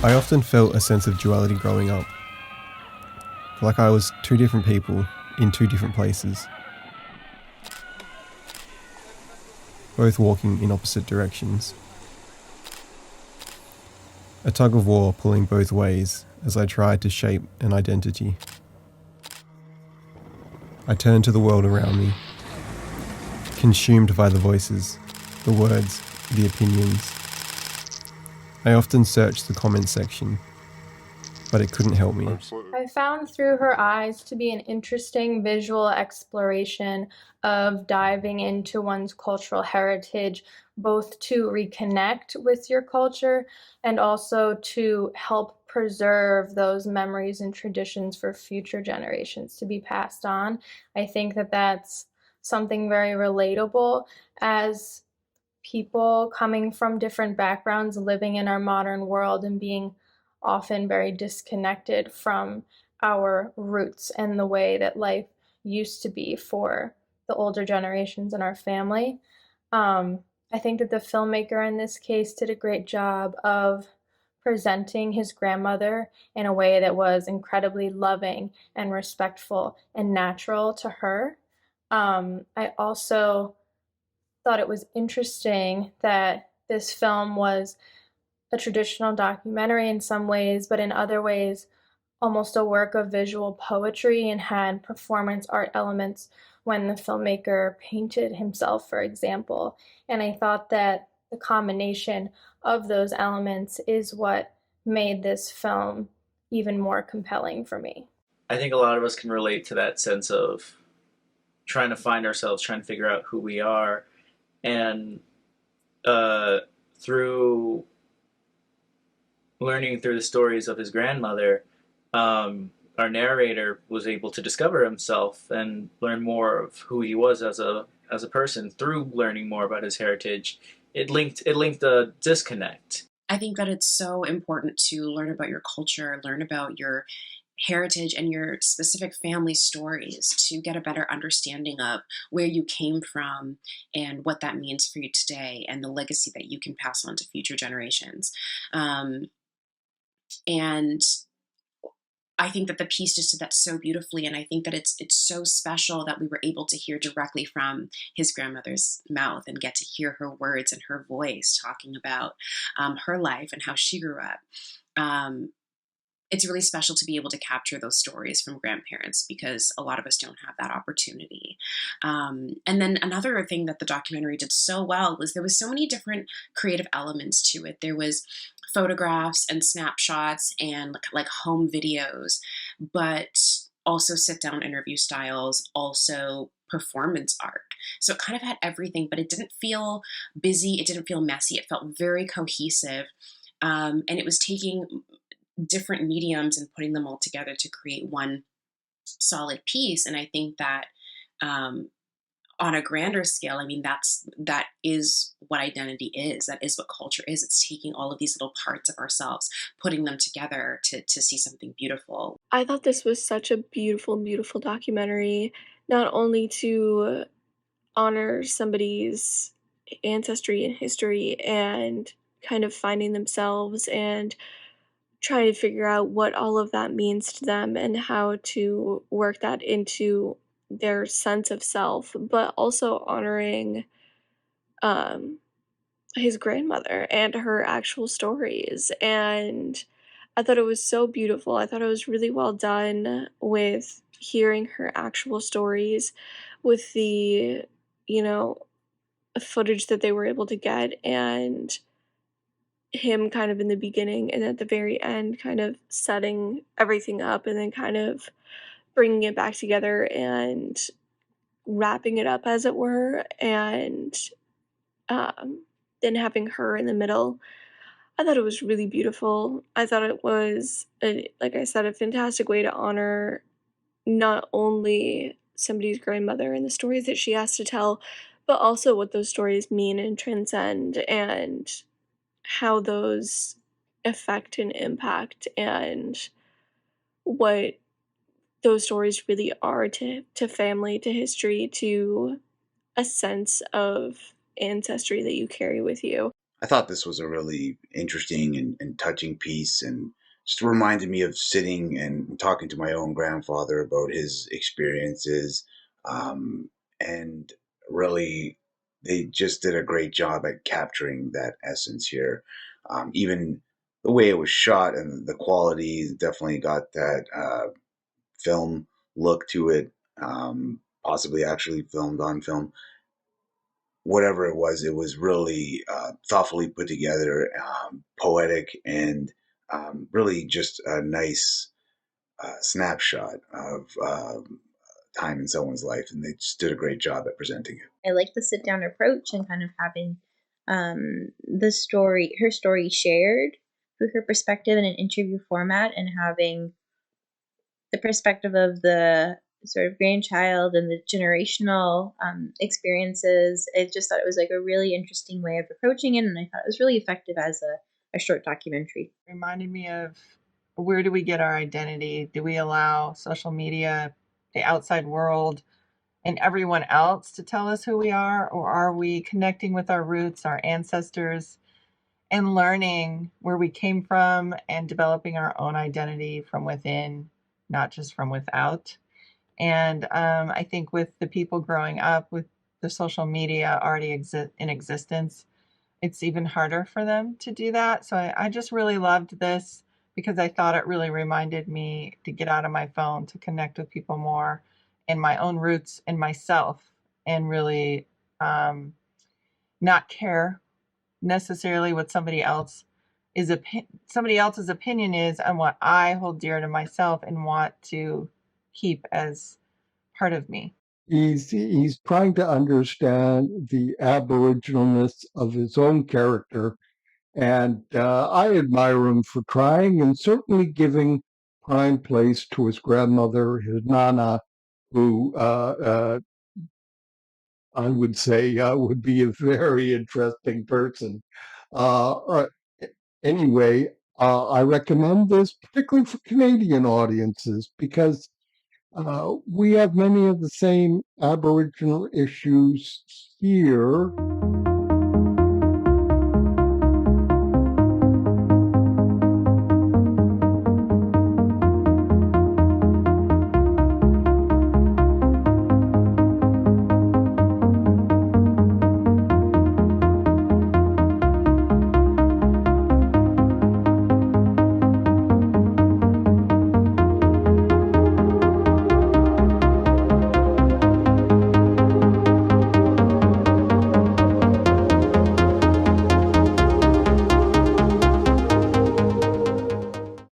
I often felt a sense of duality growing up, like I was two different people in two different places, both walking in opposite directions. A tug of war pulling both ways as I tried to shape an identity. I turned to the world around me, consumed by the voices, the words, the opinions. I often searched the comment section, but it couldn't help me. I found Through Her Eyes to be an interesting visual exploration of diving into one's cultural heritage, both to reconnect with your culture and also to help preserve those memories and traditions for future generations to be passed on. I think that that's something very relatable as people coming from different backgrounds living in our modern world and being often very disconnected from our roots and the way that life used to be for the older generations in our family. Um, I think that the filmmaker in this case did a great job of presenting his grandmother in a way that was incredibly loving and respectful and natural to her. I also thought it was interesting that this film was a traditional documentary in some ways, but in other ways, almost a work of visual poetry and had performance art elements when the filmmaker painted himself, for example. And I thought that the combination of those elements is what made this film even more compelling for me. I think a lot of us can relate to that sense of trying to find ourselves, trying to figure out who we are, and uh, through learning through the stories of his grandmother, our narrator was able to discover himself and learn more of who he was as a person through learning more about his heritage. It linked a disconnect. I think that it's so important to learn about your culture, learn about your heritage and your specific family stories to get a better understanding of where you came from and what that means for you today and the legacy that you can pass on to future generations. And I think that the piece just did that so beautifully, and I think that it's so special that we were able to hear directly from his grandmother's mouth and get to hear her words and her voice talking about her life and how she grew up. Um, it's really special to be able to capture those stories from grandparents because a lot of us don't have that opportunity. And then another thing that the documentary did so well was there was so many different creative elements to it. There was photographs and snapshots and like home videos, but also sit down interview styles, also performance art. So it kind of had everything, but it didn't feel busy. It didn't feel messy. It felt very cohesive. And it was taking different mediums and putting them all together to create one solid piece. And I think that on a grander scale, I mean, that is what identity is. That is what culture is. It's taking all of these little parts of ourselves, putting them together to see something beautiful. I thought this was such a beautiful, beautiful documentary, not only to honor somebody's ancestry and history and kind of finding themselves and trying to figure out what all of that means to them and how to work that into their sense of self, but also honoring um, his grandmother and her actual stories. And I thought it was so beautiful. I thought it was really well done with hearing her actual stories, with the, you know, footage that they were able to get, and him kind of in the beginning and at the very end kind of setting everything up and then kind of bringing it back together and wrapping it up, as it were, and um, then having her in the middle. I thought it was really beautiful. I thought it was, like I said, a fantastic way to honor not only somebody's grandmother and the stories that she has to tell, but also what those stories mean and transcend, and how those affect and impact, and what those stories really are to family, to history, to a sense of ancestry that you carry with you. I thought this was a really interesting and touching piece, and just reminded me of sitting and talking to my own grandfather about his experiences. Um, and really, they just did a great job at capturing that essence here. Even the way it was shot and the quality definitely got that film look to it, possibly actually filmed on film. Whatever it was really thoughtfully put together, poetic, and really just a nice snapshot of time in someone's life. And they just did a great job at presenting it. I like the sit down approach and kind of having her story shared through her perspective in an interview format, and having the perspective of the sort of grandchild and the generational experiences. I just thought it was like a really interesting way of approaching it, and I thought it was really effective as a short documentary. Reminded me of, where do we get our identity? Do we allow social media, the outside world, and everyone else to tell us who we are? Or are we connecting with our roots, our ancestors, and learning where we came from and developing our own identity from within, not just from without? And I think with the people growing up with the social media already in existence, it's even harder for them to do that. So I just really loved this because I thought it really reminded me to get out of my phone, to connect with people more, and my own roots and myself, and really not care necessarily what somebody else's opinion is, and what I hold dear to myself and want to keep as part of me. He's trying to understand the aboriginalness of his own character, and I admire him for trying and certainly giving prime place to his grandmother, his nana, who I would say would be a very interesting person. Uh, anyway, I recommend this particularly for Canadian audiences because we have many of the same Aboriginal issues here